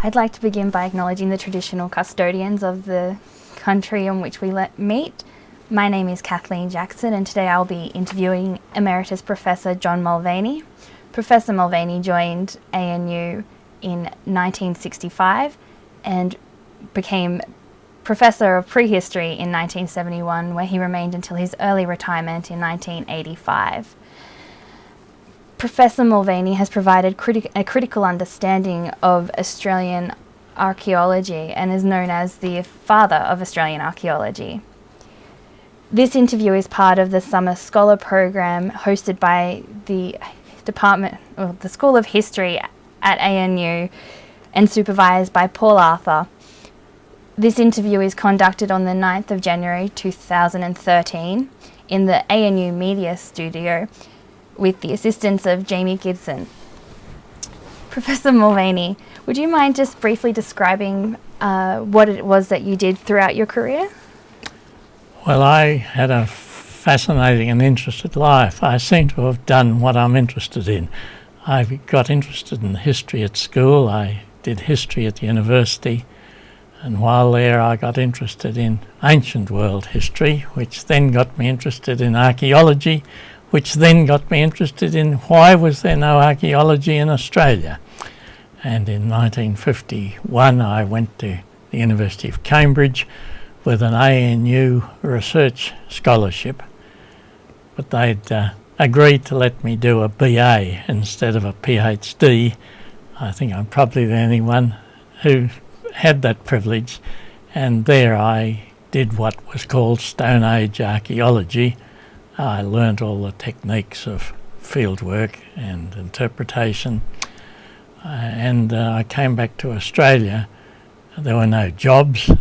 I'd like to begin by acknowledging the traditional custodians of the country on which we meet. My name is Kathleen Jackson, and today I'll be interviewing Emeritus Professor John Mulvaney. Professor Mulvaney joined ANU in 1965 and became Professor of Prehistory in 1971, where he remained until his early retirement in 1985. Professor Mulvaney has provided a critical understanding of Australian archaeology and is known as the father of Australian archaeology. This interview is part of the Summer Scholar Program hosted by the the School of History at ANU and supervised by Paul Arthur. This interview is conducted on the 9th of January 2013 in the ANU Media Studio with the assistance of Jamie Gibson. Professor Mulvaney, would you mind just briefly describing what it was that you did throughout your career? Well, I had a fascinating and interesting life. I seem to have done what I'm interested in. I got interested in history at school. I did history at the university. And while there, I got interested in ancient world history, which then got me interested in archaeology, which then got me interested in why was there no archaeology in Australia. And in 1951, I went to the University of Cambridge with an ANU research scholarship, but they'd agreed to let me do a BA instead of a PhD. I think I'm probably the only one who had that privilege, and there I did what was called Stone Age archaeology. I learnt all the techniques of fieldwork and interpretation, and I came back to Australia. There were no jobs,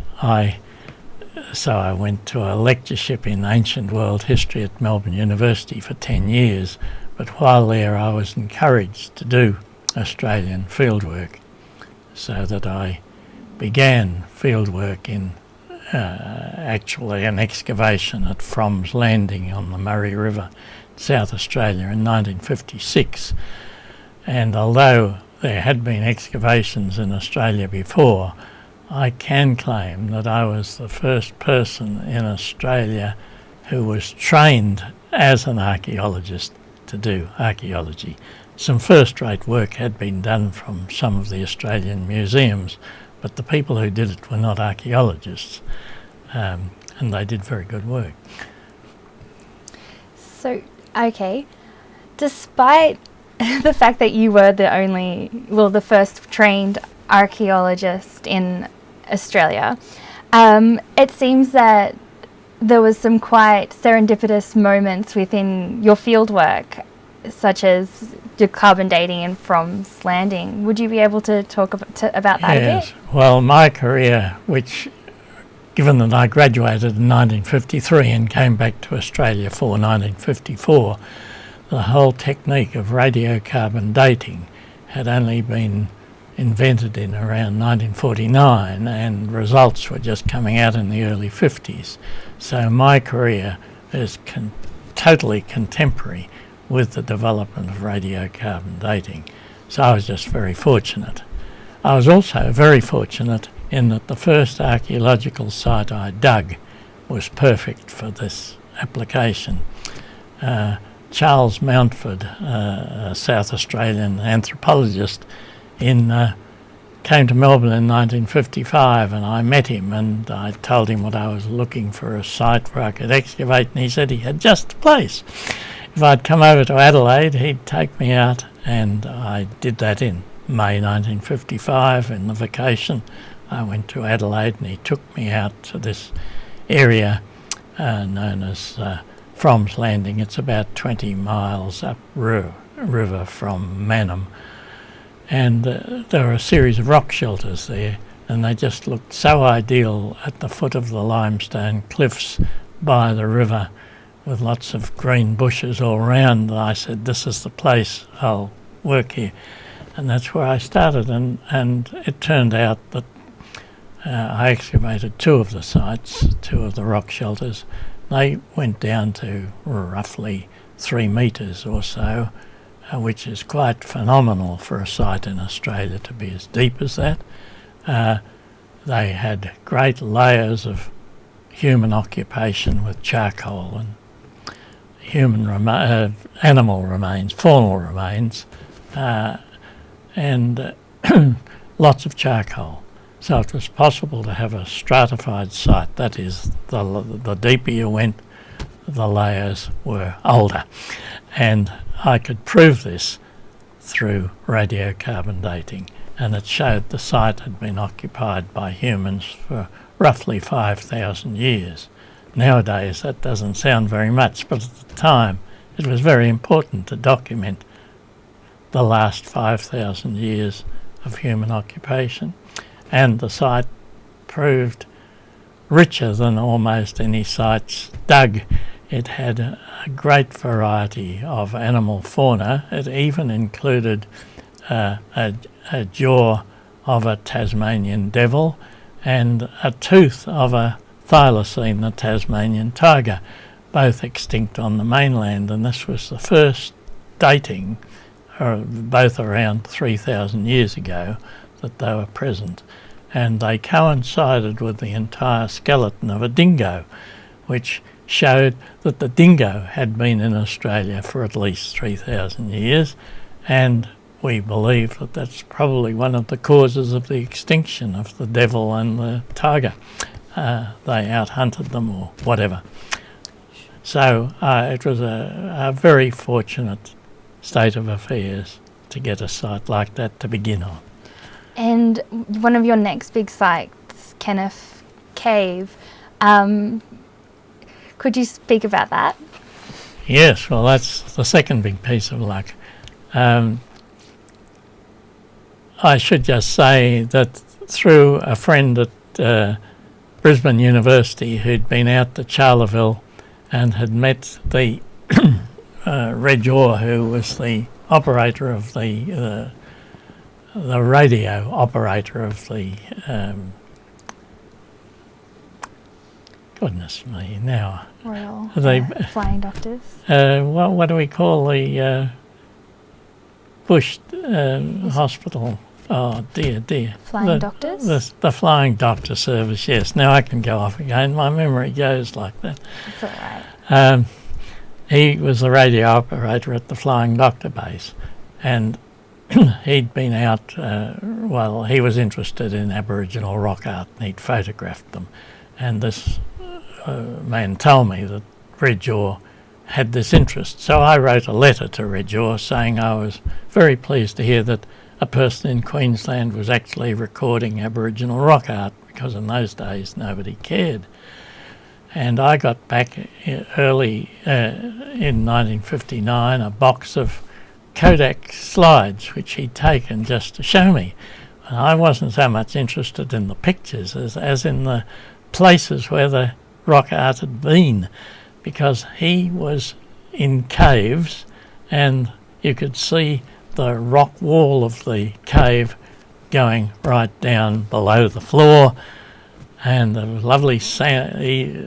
so I went to a lectureship in ancient world history at Melbourne University for 10 years, but while there I was encouraged to do Australian fieldwork, so that I began fieldwork in actually an excavation at Fromm's Landing on the Murray River, South Australia in 1956. And although there had been excavations in Australia before, I can claim that I was the first person in Australia who was trained as an archaeologist to do archaeology. Some first-rate work had been done from some of the Australian museums, but the people who did it were not archaeologists, and they did very good work. So, okay, despite the fact that you were the first trained archaeologist in Australia, it seems that there was some quite serendipitous moments within your fieldwork, such as the carbon dating and Fromm's Landing. Would you be able to talk about that a bit? Well, my career, which, given that I graduated in 1953 and came back to Australia for 1954, the whole technique of radiocarbon dating had only been invented in around 1949, and results were just coming out in the early 50s. So my career is totally contemporary with the development of radiocarbon dating. So I was just very fortunate. I was also very fortunate in that the first archaeological site I dug was perfect for this application. Charles Mountford, a South Australian anthropologist, came to Melbourne in 1955, and I met him and I told him what I was looking for, a site where I could excavate, and he said he had just the place. If I'd come over to Adelaide, he'd take me out, and I did that in May 1955 in the vacation. I went to Adelaide and he took me out to this area known as Fromm's Landing. It's about 20 miles up river from Mannum, and there were a series of rock shelters there, and they just looked so ideal at the foot of the limestone cliffs by the river, with lots of green bushes all around. I said, this is the place, I'll work here. And that's where I started, and it turned out that I excavated two of the sites, two of the rock shelters. They went down to roughly 3 metres or so, which is quite phenomenal for a site in Australia to be as deep as that. They had great layers of human occupation with charcoal and animal remains, faunal remains, and lots of charcoal. So it was possible to have a stratified site. That is, the deeper you went, the layers were older. And I could prove this through radiocarbon dating. And it showed the site had been occupied by humans for roughly 5,000 years. Nowadays that doesn't sound very much, but at the time it was very important to document the last 5,000 years of human occupation. And the site proved richer than almost any sites dug. It had a great variety of animal fauna. It even included a jaw of a Tasmanian devil and a tooth of a thylacine, the Tasmanian tiger, both extinct on the mainland. And this was the first dating, both around 3,000 years ago, that they were present. And they coincided with the entire skeleton of a dingo, which showed that the dingo had been in Australia for at least 3,000 years, and we believe that that's probably one of the causes of the extinction of the devil and the tiger. They out-hunted them or whatever. So it was a very fortunate state of affairs to get a site like that to begin on. And one of your next big sites, Keniff Cave, could you speak about that? Yes, well, that's the second big piece of luck. I should just say that through a friend at Brisbane University who'd been out to Charleville and had met the Red Jaw, who was the operator of the radio operator of the goodness me now. Royal Flying Doctors. What do we call the bush hospital? Oh dear. Flying Doctors? The Flying Doctor Service, yes. Now I can go off again. My memory goes like that. That's all right. He was the radio operator at the Flying Doctor base, and he'd been out, he was interested in Aboriginal rock art and he'd photographed them. And this man told me that Red Jaw had this interest. So I wrote a letter to Red Jaw saying I was very pleased to hear that a person in Queensland was actually recording Aboriginal rock art, because in those days nobody cared. And I got back early in 1959 a box of Kodak slides which he'd taken just to show me. And I wasn't so much interested in the pictures as in the places where the rock art had been, because he was in caves and you could see the rock wall of the cave going right down below the floor, and a lovely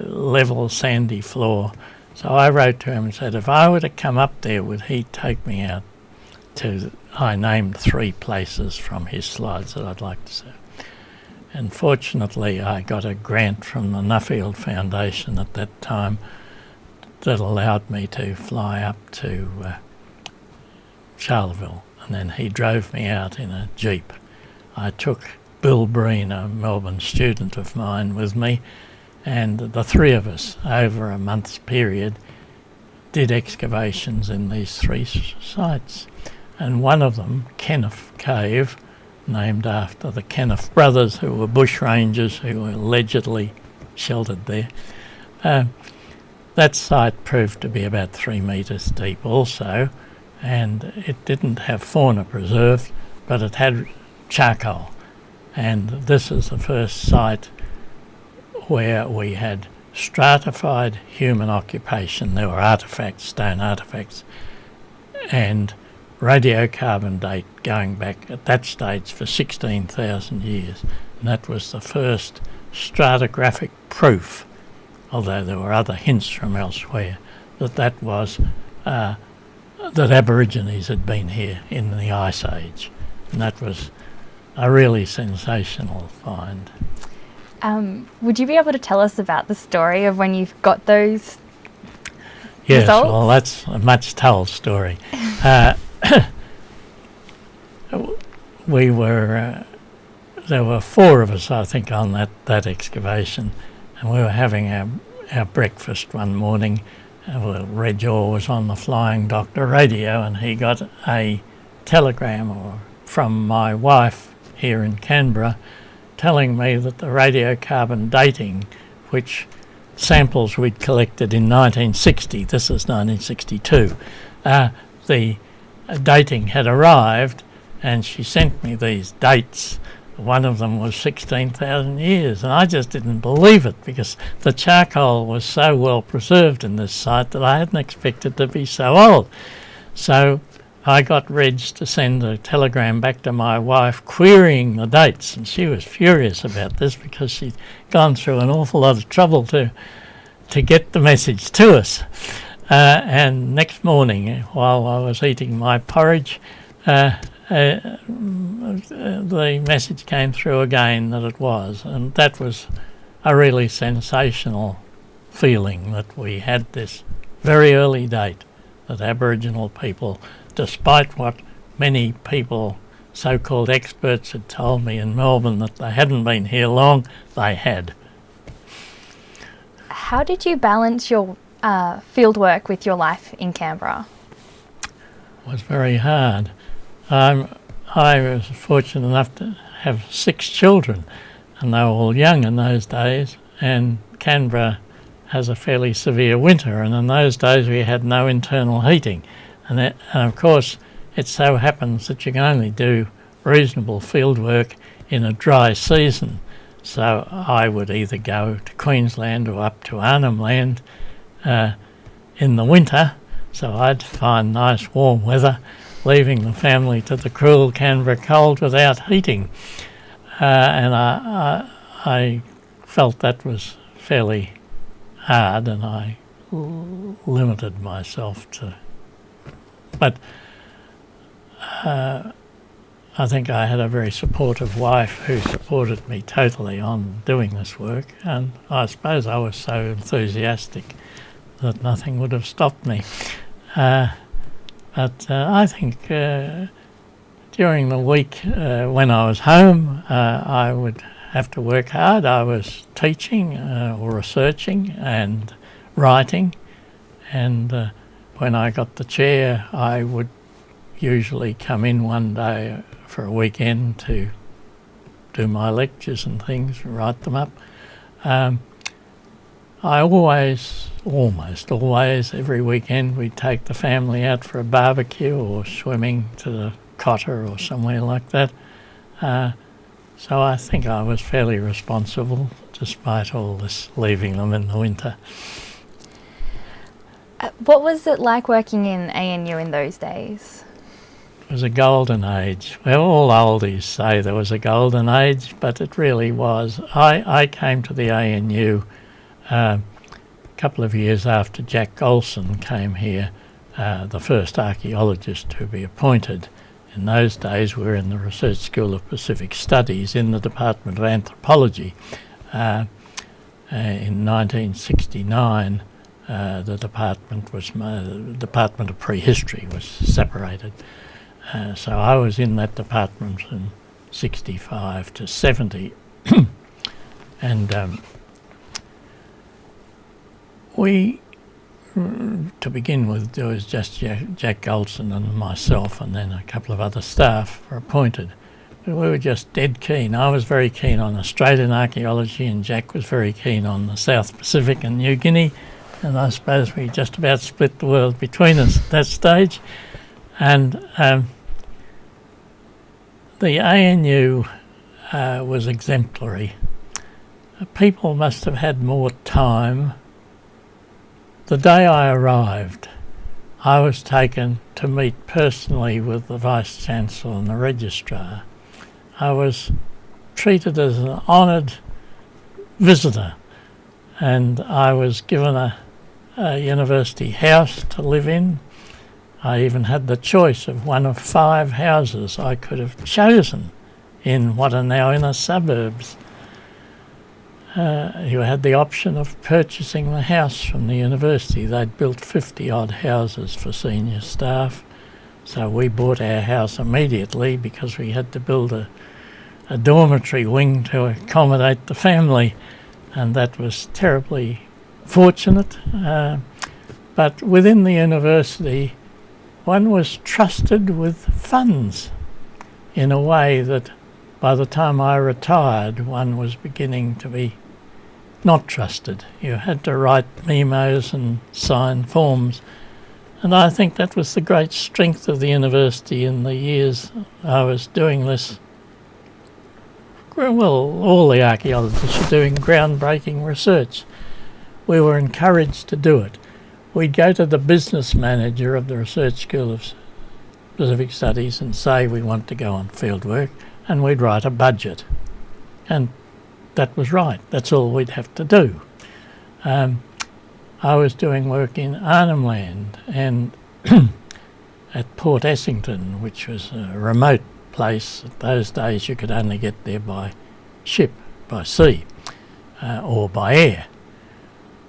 level sandy floor. So I wrote to him and said if I were to come up there, would he take me out to, I named 3 places from his slides that I'd like to see. And fortunately I got a grant from the Nuffield Foundation at that time that allowed me to fly up to Charleville, and then he drove me out in a jeep. I took Bill Breen, a Melbourne student of mine, with me, and the 3 of us over a month's period did excavations in these 3 sites. And one of them, Keniff Cave, named after the Keniff brothers, who were bushrangers who were allegedly sheltered there. That site proved to be about 3 metres deep also, and it didn't have fauna preserved, but it had charcoal. And this is the first site where we had stratified human occupation. There were artefacts, stone artefacts, and radiocarbon date going back at that stage for 16,000 years. And that was the first stratigraphic proof, although there were other hints from elsewhere, that was that Aborigines had been here in the Ice Age, and that was a really sensational find. Would you be able to tell us about the story of when you've got those Yes, results? well, that's a much told story. There were four of us, I think, on that excavation, and we were having our breakfast one morning. Reg Orr was on the Flying Doctor radio, and he got a telegram from my wife here in Canberra telling me that the radiocarbon dating, which samples we'd collected in 1960, this is 1962, the dating had arrived, and she sent me these dates. One of them was 16,000 years, and I just didn't believe it because the charcoal was so well preserved in this site that I hadn't expected to be so old. So I got Reg to send a telegram back to my wife querying the dates, and she was furious about this because she'd gone through an awful lot of trouble to get the message to us. And next morning, while I was eating my porridge, the message came through again that it was, and that was a really sensational feeling that we had this very early date that Aboriginal people, despite what many people, so-called experts, had told me in Melbourne that they hadn't been here long, they had. How did you balance your field work with your life in Canberra? It was very hard. I was fortunate enough to have 6 children, and they were all young in those days, and Canberra has a fairly severe winter, and in those days we had no internal heating, and of course it so happens that you can only do reasonable field work in a dry season. So I would either go to Queensland or up to Arnhem Land in the winter, so I'd find nice warm weather, leaving the family to the cruel Canberra cold without heating. And I felt that was fairly hard, and I limited myself to... But I think I had a very supportive wife who supported me totally on doing this work, and I suppose I was so enthusiastic that nothing would have stopped me. But I think during the week when I was home, I would have to work hard. I was teaching or researching and writing, and when I got the chair, I would usually come in one day for a weekend to do my lectures and things, write them up. I almost always, every weekend we'd take the family out for a barbecue or swimming to the Cotter or somewhere like that. So I think I was fairly responsible despite all this leaving them in the winter. What was it like working in ANU in those days? It was a golden age. Well, all oldies say there was a golden age, but it really was. I came to the ANU a couple of years after Jack Olson came here, the first archaeologist to be appointed. In those days we were in the Research School of Pacific Studies in the Department of Anthropology. In 1969 the Department of Prehistory was separated. So I was in that department from 65 to 70 and we, to begin with, there was just Jack Goldson and myself, and then a couple of other staff were appointed. But we were just dead keen. I was very keen on Australian archaeology, and Jack was very keen on the South Pacific and New Guinea, and I suppose we just about split the world between us at that stage. And the ANU was exemplary. People must have had more time. The day I arrived, I was taken to meet personally with the Vice-Chancellor and the Registrar. I was treated as an honoured visitor, and I was given a university house to live in. I even had the choice of one of 5 houses I could have chosen in what are now inner suburbs. You had the option of purchasing the house from the university. They'd built 50 odd houses for senior staff, so we bought our house immediately because we had to build a dormitory wing to accommodate the family, and that was terribly fortunate. But within the university, one was trusted with funds in a way that by the time I retired, one was beginning to be not trusted. You had to write memos and sign forms, and I think that was the great strength of the university in the years I was doing this. Well, all the archaeologists are doing groundbreaking research. We were encouraged to do it. We'd go to the business manager of the Research School of Pacific Studies and say we want to go on fieldwork, and we'd write a budget. And that was right. That's all we'd have to do. I was doing work in Arnhem Land and at Port Essington, which was a remote place. At those days you could only get there by ship, by sea, or by air.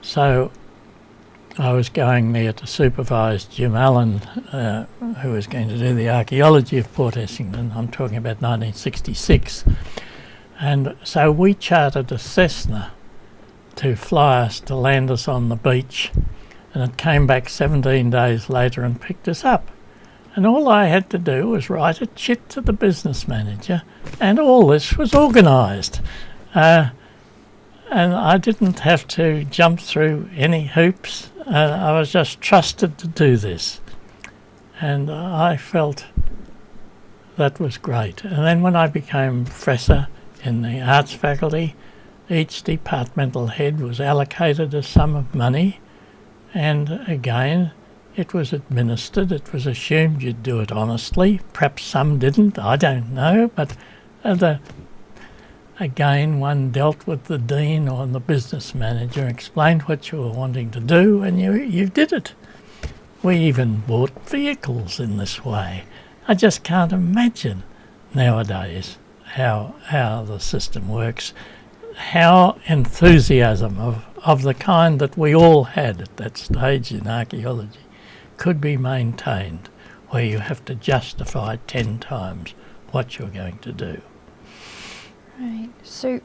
So I was going there to supervise Jim Allen, who was going to do the archaeology of Port Essington. I'm talking about 1966. And so we chartered a Cessna to fly us, to land us on the beach, and it came back 17 days later and picked us up. And all I had to do was write a chit to the business manager, and all this was organised. And I didn't have to jump through any hoops. I was just trusted to do this. And I felt that was great. And then when I became professor in the arts faculty, each departmental head was allocated a sum of money, and again it was administered. It was assumed you'd do it honestly. Perhaps some didn't, I don't know, but again one dealt with the dean or the business manager, explained what you were wanting to do, and you did it. We even bought vehicles in this way. I just can't imagine nowadays how the system works, how enthusiasm of the kind that we all had at that stage in archaeology could be maintained, where you have to justify 10 times what you're going to do. Right. So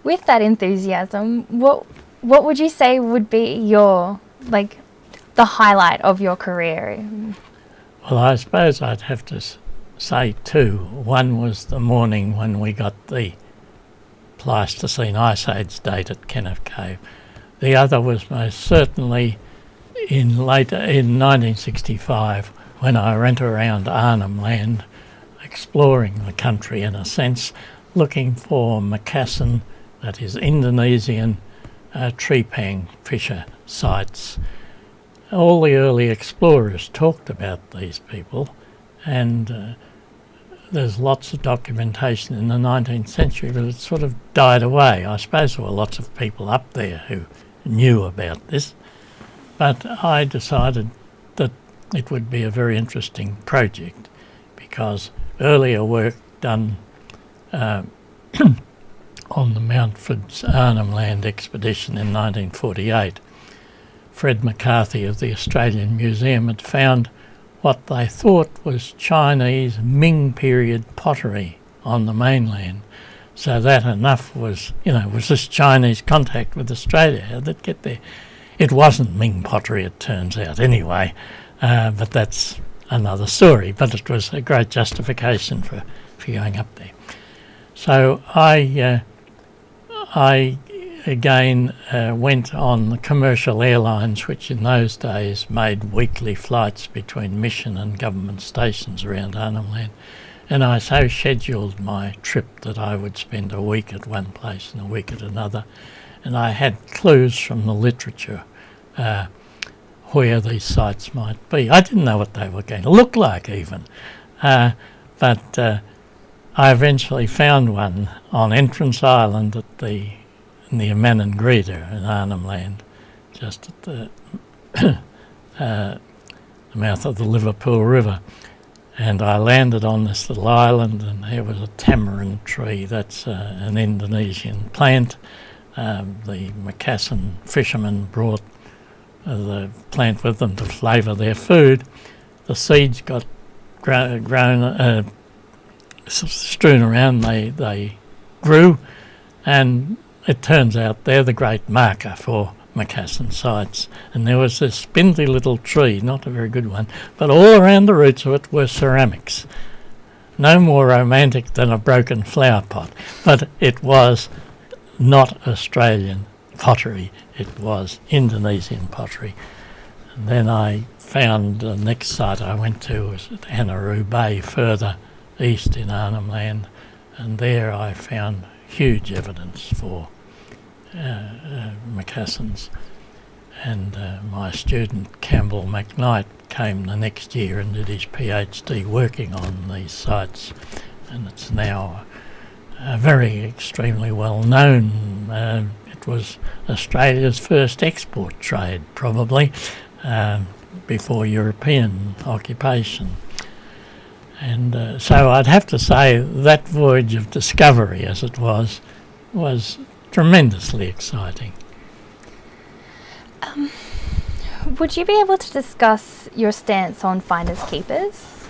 with that enthusiasm, what would you say would be your, the highlight of your career? Well, I suppose I'd have to say 2. One was the morning when we got the Pleistocene Ice Age date at Keniff Cave. The other was most certainly in 1965, when I went around Arnhem Land, exploring the country in a sense, looking for Makassar, that is Indonesian, trepang fissure sites. All the early explorers talked about these people, and there's lots of documentation in the 19th century, but it sort of died away. I suppose there were lots of people up there who knew about this, but I decided that it would be a very interesting project because earlier work done on the Mountford's Arnhem Land expedition in 1948, Fred McCarthy of the Australian Museum had found what they thought was Chinese Ming period pottery on the mainland. So that enough was this Chinese contact with Australia. How did it get there? It wasn't Ming pottery, it turns out, anyway, but that's another story. But it was a great justification for going up there. So I again went on the commercial airlines, which in those days made weekly flights between mission and government stations around Arnhem Land. And I so scheduled my trip that I would spend a week at one place and a week at another. And I had clues from the literature where these sites might be. I didn't know what they were going to look like even. But I eventually found one on Entrance Island in the Amanangrida in Arnhem Land, just at the the mouth of the Liverpool River. And I landed on this little island, and there was a tamarind tree. That's an Indonesian plant. The Macassan fishermen brought the plant with them to flavour their food. The seeds got grown, strewn around, they grew, and it turns out they're the great marker for Macassan sites. And there was this spindly little tree, not a very good one, but all around the roots of it were ceramics. No more romantic than a broken flower pot, but it was not Australian pottery, it was Indonesian pottery. And then I found the next site I went to was at Anaroo Bay, further east in Arnhem Land, and there I found huge evidence for Macassans. And my student Campbell McKnight came the next year and did his PhD working on these sites, and it's now very extremely well known. It was Australia's first export trade, probably, before European occupation. And so I'd have to say that voyage of discovery, as it was tremendously exciting. Would you be able to discuss your stance on finders keepers?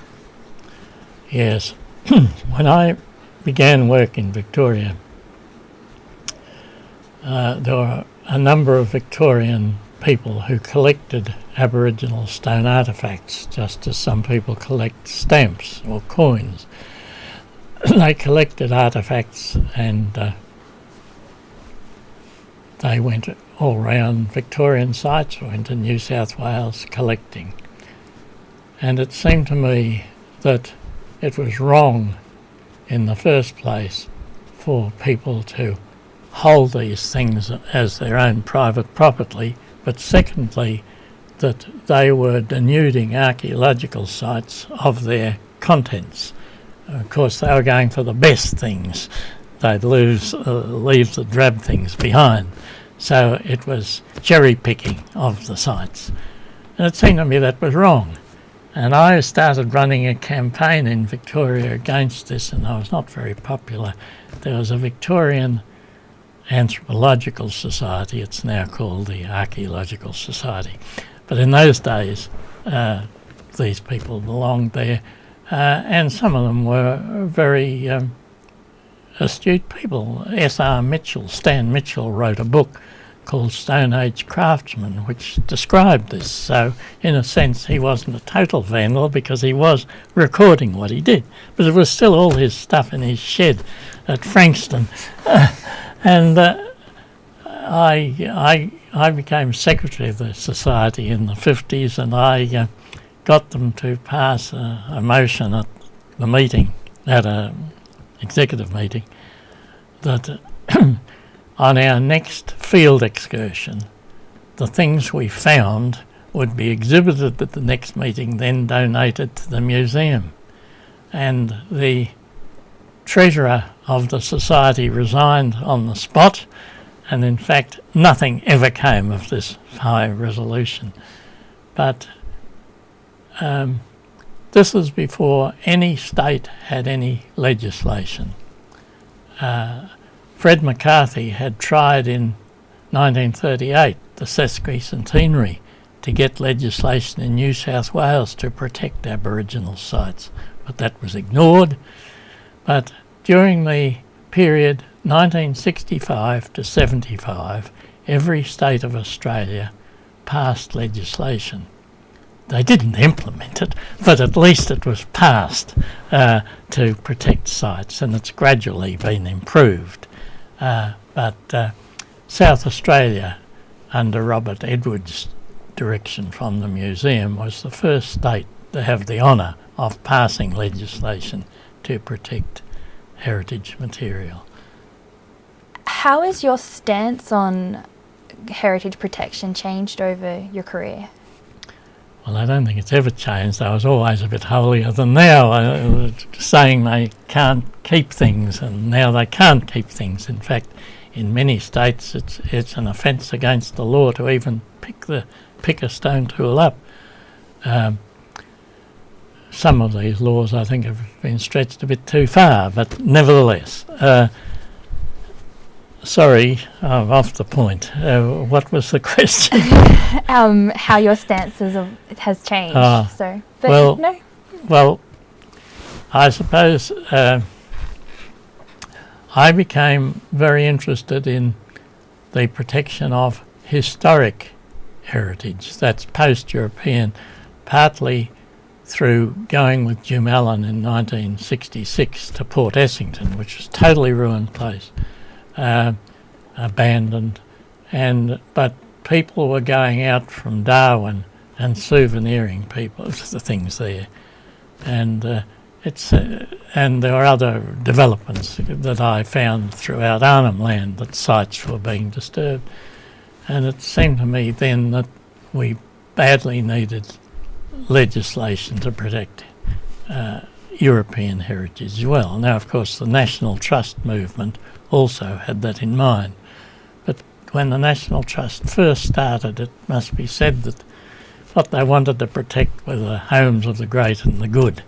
Yes. When I began work in Victoria, there were a number of Victorian people who collected Aboriginal stone artefacts, just as some people collect stamps or coins. They collected artefacts, and they went all round Victorian sites, went to New South Wales collecting. And it seemed to me that it was wrong in the first place for people to hold these things as their own private property, but secondly that they were denuding archaeological sites of their contents. Of course, they were going for the best things. They'd leave the drab things behind. So it was cherry picking of the sites. And it seemed to me that was wrong. And I started running a campaign in Victoria against this, and I was not very popular. There was a Victorian Anthropological Society, it's now called the Archaeological Society. But in those days, these people belonged there, and some of them were very astute people. S.R. Mitchell, Stan Mitchell, wrote a book called Stone Age Craftsman, which described this. So, in a sense, he wasn't a total vandal because he was recording what he did. But it was still all his stuff in his shed at Frankston. And I became secretary of the society in the 50s, and I got them to pass a motion at the meeting, at an executive meeting, that on our next field excursion, the things we found would be exhibited at the next meeting, then donated to the museum. And the treasurer of the society resigned on the spot, and in fact nothing ever came of this high resolution. But this was before any state had any legislation. Fred McCarthy had tried in 1938, the sesquicentenary, to get legislation in New South Wales to protect Aboriginal sites, but that was ignored. But during the period 1965 to 75, every state of Australia passed legislation. They didn't implement it, but at least it was passed to protect sites, and it's gradually been improved. But South Australia, under Robert Edwards' direction from the museum, was the first state to have the honour of passing legislation to protect heritage material. How has your stance on heritage protection changed over your career? Well, I don't think it's ever changed. I was always a bit holier than now, saying they can't keep things, and now they can't keep things. In fact, in many states it's an offence against the law to even pick a stone tool up. some of these laws, I think, have been stretched a bit too far, but nevertheless, sorry, I'm off the point. What was the question? How your stances has changed. Well, I suppose I became very interested in the protection of historic heritage. That's post-European, partly through going with Jim Allen in 1966 to Port Essington, which was a totally ruined place, abandoned, but people were going out from Darwin and souveniring the things there, and and there were other developments that I found throughout Arnhem Land that sites were being disturbed, and it seemed to me then that we badly needed legislation to protect European heritage as well. Now, of course, the National Trust movement also had that in mind. But when the National Trust first started, it must be said that what they wanted to protect were the homes of the great and the good.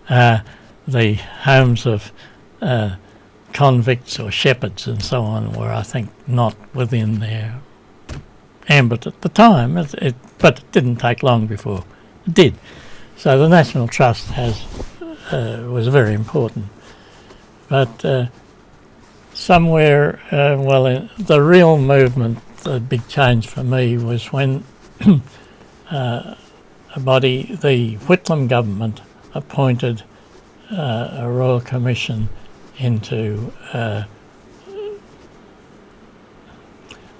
The homes of convicts or shepherds and so on were, I think, not within their ambit at the time, but it didn't take long before it did. So the National Trust was very important. But somewhere, the real movement, the big change for me was when the Whitlam government appointed a Royal Commission into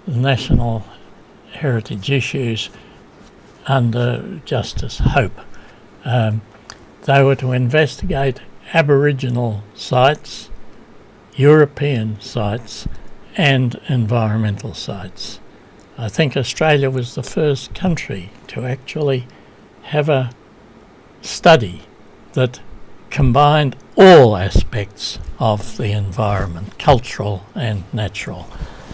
national heritage issues under Justice Hope. They were to investigate Aboriginal sites, European sites, and environmental sites. I think Australia was the first country to actually have a study that combined all aspects of the environment, cultural and natural.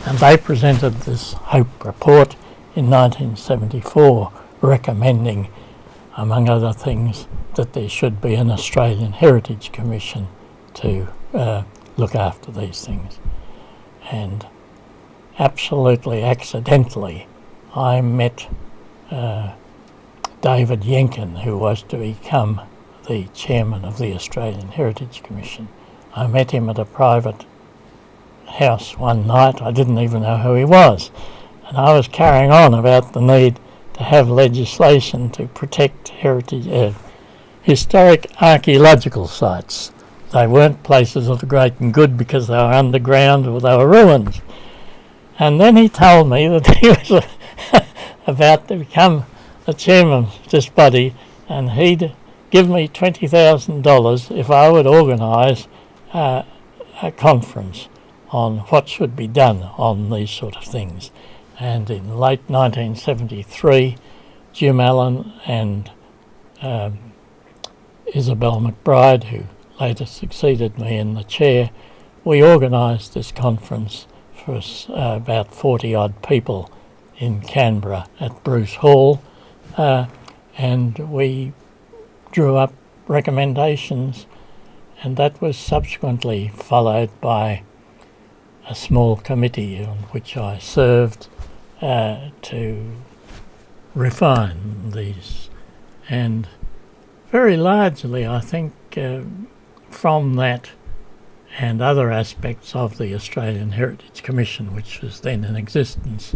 And they presented this Hope report in 1974, recommending, among other things, that there should be an Australian Heritage Commission to look after these things. And absolutely accidentally, I met David Yenkin, who was to become the chairman of the Australian Heritage Commission. I met him at a private house one night. I didn't even know who he was. And I was carrying on about the need to have legislation to protect heritage, historic archaeological sites. They weren't places of the great and good because they were underground or they were ruins. And then he told me that he was about to become the chairman of this body, and he'd give me $20,000 if I would organise a conference on what should be done on these sort of things. And in late 1973, Jim Allen and Isabel McBride, who later succeeded me in the chair, we organised this conference for about 40-odd people in Canberra at Bruce Hall, and we drew up recommendations, and that was subsequently followed by a small committee on which I served to refine these. And very largely, I think, from that and other aspects of the Australian Heritage Commission, which was then in existence,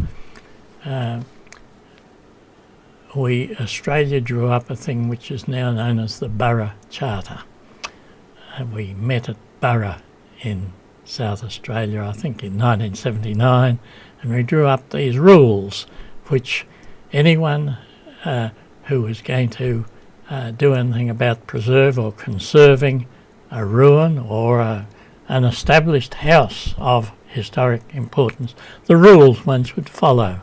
Australia drew up a thing which is now known as the Borough Charter. We met at Borough in South Australia, I think in 1979, and we drew up these rules which anyone who was going to do anything about preserve or conserving a ruin or an established house of historic importance, the rules one should follow.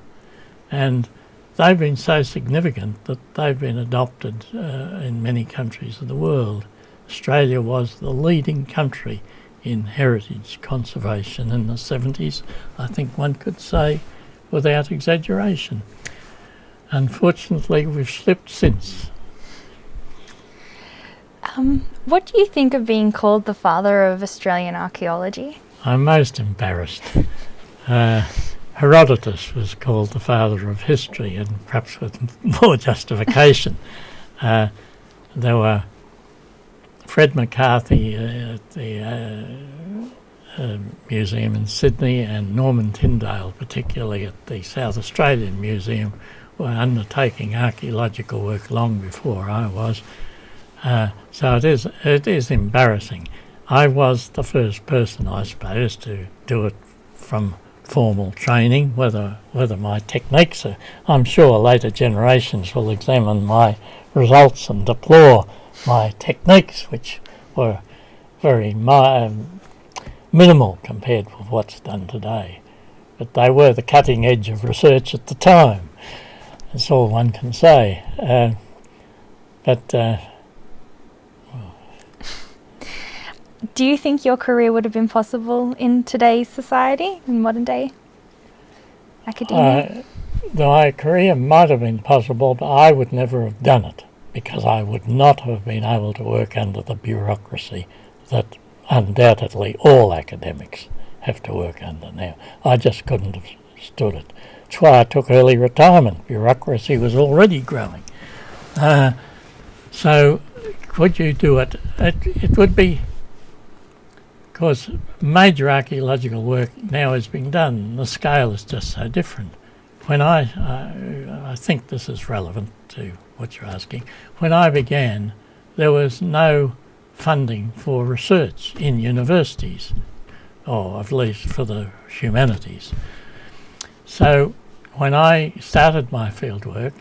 And they've been so significant that they've been adopted in many countries of the world. Australia was the leading country in heritage conservation in the 70s, I think one could say without exaggeration. Unfortunately, we've slipped since. What do you think of being called the father of Australian archaeology? I'm most embarrassed. Herodotus was called the father of history, and perhaps with more justification. There were Fred McCarthy at the museum in Sydney, and Norman Tyndale, particularly at the South Australian Museum, were undertaking archaeological work long before I was. So it is embarrassing. I was the first person, I suppose, to do it from formal training. Whether my techniques are, I'm sure later generations will examine my results and deplore my techniques, which were very minimal compared with what's done today. But they were the cutting edge of research at the time. That's all one can say. Do you think your career would have been possible in today's society, in modern day academia? My career might have been possible, but I would never have done it, because I would not have been able to work under the bureaucracy that undoubtedly all academics have to work under now. I just couldn't have stood it. That's why I took early retirement. Bureaucracy was already growing. So could you do it? It would be, because major archaeological work now is being done. The scale is just so different. When I think this is relevant to what you're asking. When I began, there was no funding for research in universities, or at least for the humanities. So when I started my fieldwork,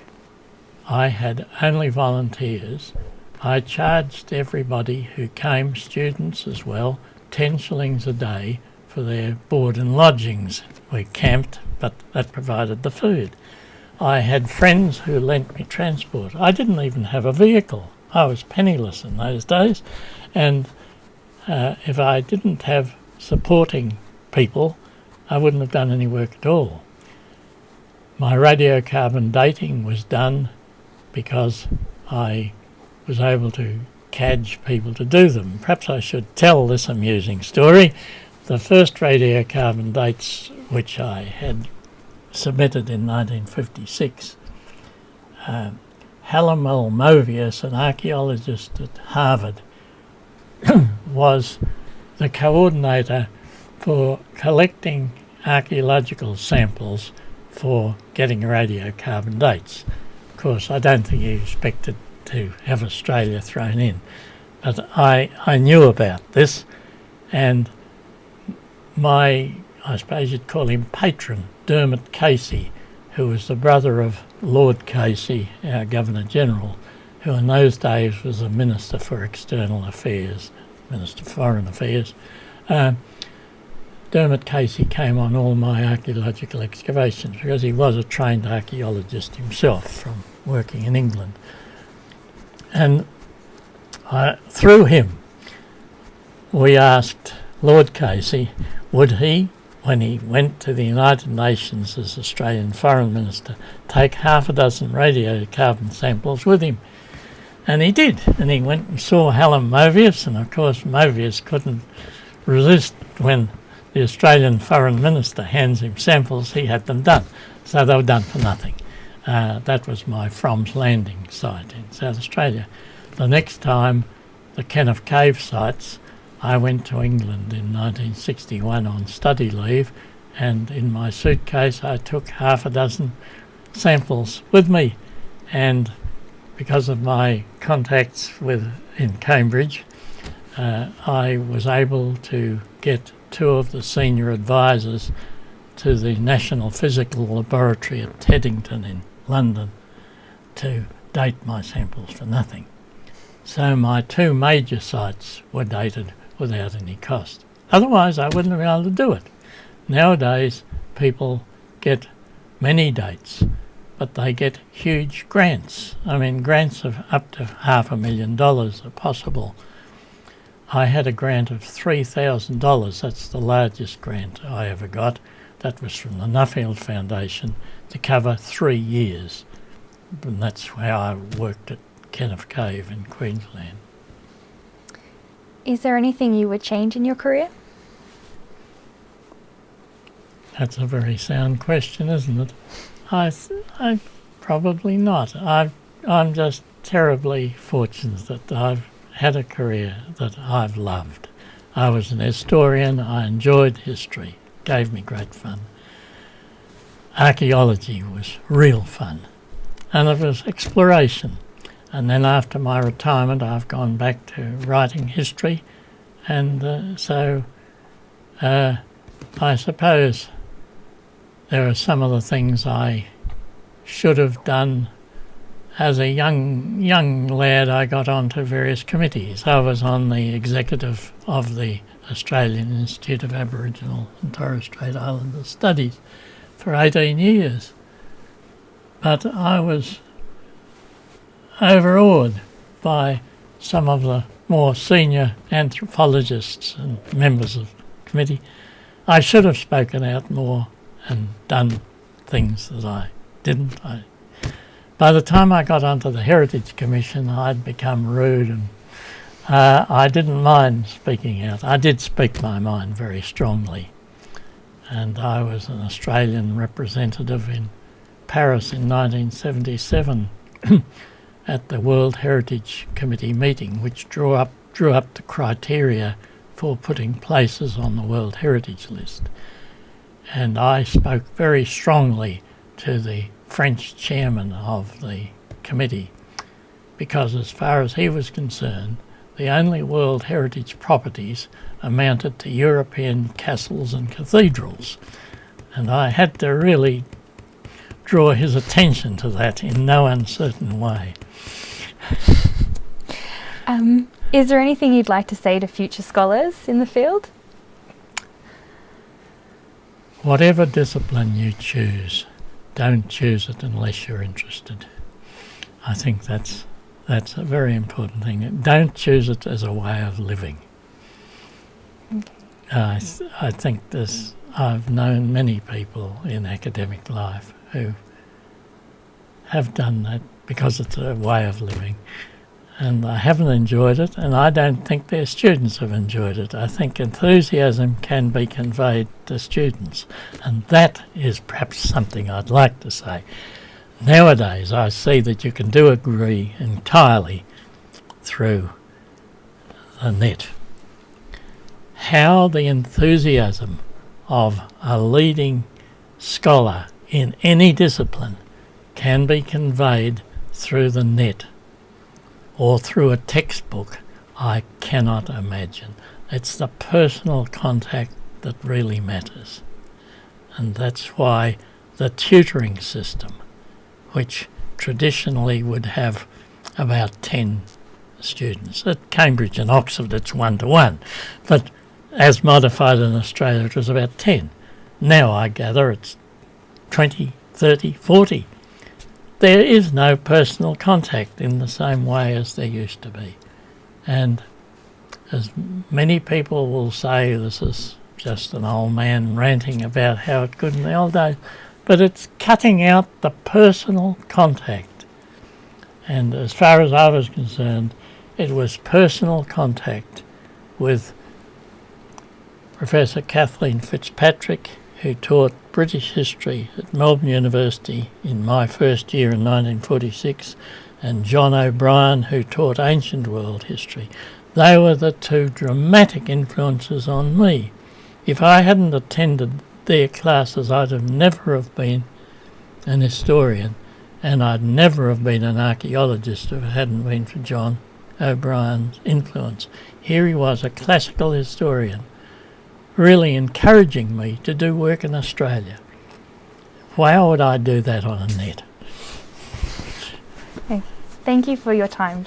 I had only volunteers. I charged everybody who came, students as well, 10 shillings a day for their board and lodgings. We camped, but that provided the food. I had friends who lent me transport. I didn't even have a vehicle. I was penniless in those days, and if I didn't have supporting people, I wouldn't have done any work at all. My radiocarbon dating was done because I was able to cadge people to do them. Perhaps I should tell this amusing story. The first radiocarbon dates which I had submitted in 1956, Hallam Movius, an archaeologist at Harvard, was the coordinator for collecting archaeological samples for getting radiocarbon dates. Of course, I don't think he expected to have Australia thrown in, but I knew about this, and I suppose you'd call him patron, Dermot Casey, who was the brother of Lord Casey, our Governor-General, who in those days was the Minister for External Affairs, Minister for Foreign Affairs. Dermot Casey came on all my archaeological excavations because he was a trained archaeologist himself from working in England. And through him, we asked Lord Casey, would he, when he went to the United Nations as Australian Foreign Minister, take half a dozen radiocarbon samples with him? And he did, and he went and saw Hallam Movius, and of course Movius couldn't resist when the Australian Foreign Minister hands him samples, he had them done. So they were done for nothing. That was my Fromm's Landing site in South Australia. The next time, the Keniff Cave sites, I went to England in 1961 on study leave, and in my suitcase I took half a dozen samples with me, and because of my contacts in Cambridge, I was able to get two of the senior advisors to the National Physical Laboratory at Teddington in London to date my samples for nothing. So my two major sites were dated without any cost. Otherwise I wouldn't have been able to do it. Nowadays people get many dates, but they get huge grants. I mean, grants of up to $500,000 are possible. I had a grant of $3,000. That's the largest grant I ever got. That was from the Nuffield Foundation to cover 3 years. And that's how I worked at Keniff Cave in Queensland. Is there anything you would change in your career? That's a very sound question, isn't it? I probably not. I'm just terribly fortunate that I've had a career that I've loved. I was an historian. I enjoyed history. Gave me great fun. Archaeology was real fun, and it was exploration. And then after my retirement, I've gone back to writing history, and so I suppose there are some of the things I should have done. As a young lad, I got onto various committees. I was on the executive of the Australian Institute of Aboriginal and Torres Strait Islander Studies for 18 years. But I was overawed by some of the more senior anthropologists and members of the committee. I should have spoken out more and done things that I didn't. By the time I got onto the Heritage Commission, I'd become rude, and I didn't mind speaking out. I did speak my mind very strongly, and I was an Australian representative in Paris in 1977 at the World Heritage Committee meeting, which drew up the criteria for putting places on the World Heritage List. And I spoke very strongly to the French chairman of the committee, because as far as he was concerned, the only World Heritage properties amounted to European castles and cathedrals. And I had to really draw his attention to that in no uncertain way. Is there anything you'd like to say to future scholars in the field? Whatever discipline you choose, don't choose it unless you're interested. I think that's a very important thing. Don't choose it as a way of living. Okay. I think I've known many people in academic life who have done that because it's a way of living. And I haven't enjoyed it, and I don't think their students have enjoyed it. I think enthusiasm can be conveyed to students, and that is perhaps something I'd like to say. Nowadays, I see that you can do a degree entirely through the net. How the enthusiasm of a leading scholar in any discipline can be conveyed through the net or through a textbook, I cannot imagine. It's the personal contact that really matters. And that's why the tutoring system, which traditionally would have about 10 students. At Cambridge and Oxford it's 1-to-1, but as modified in Australia it was about 10. Now I gather it's 20, 30, 40. There is no personal contact in the same way as there used to be. And as many people will say, this is just an old man ranting about how it's good in the old days, but it's cutting out the personal contact. And as far as I was concerned, it was personal contact with Professor Kathleen Fitzpatrick, who taught British history at Melbourne University in my first year in 1946, and John O'Brien, who taught ancient world history. They were the two dramatic influences on me. If I hadn't attended their classes, I'd have never have been an historian, and I'd never have been an archaeologist if it hadn't been for John O'Brien's influence. Here he was, a classical historian, really encouraging me to do work in Australia. Why would I do that on a net? Okay. Thank you for your time.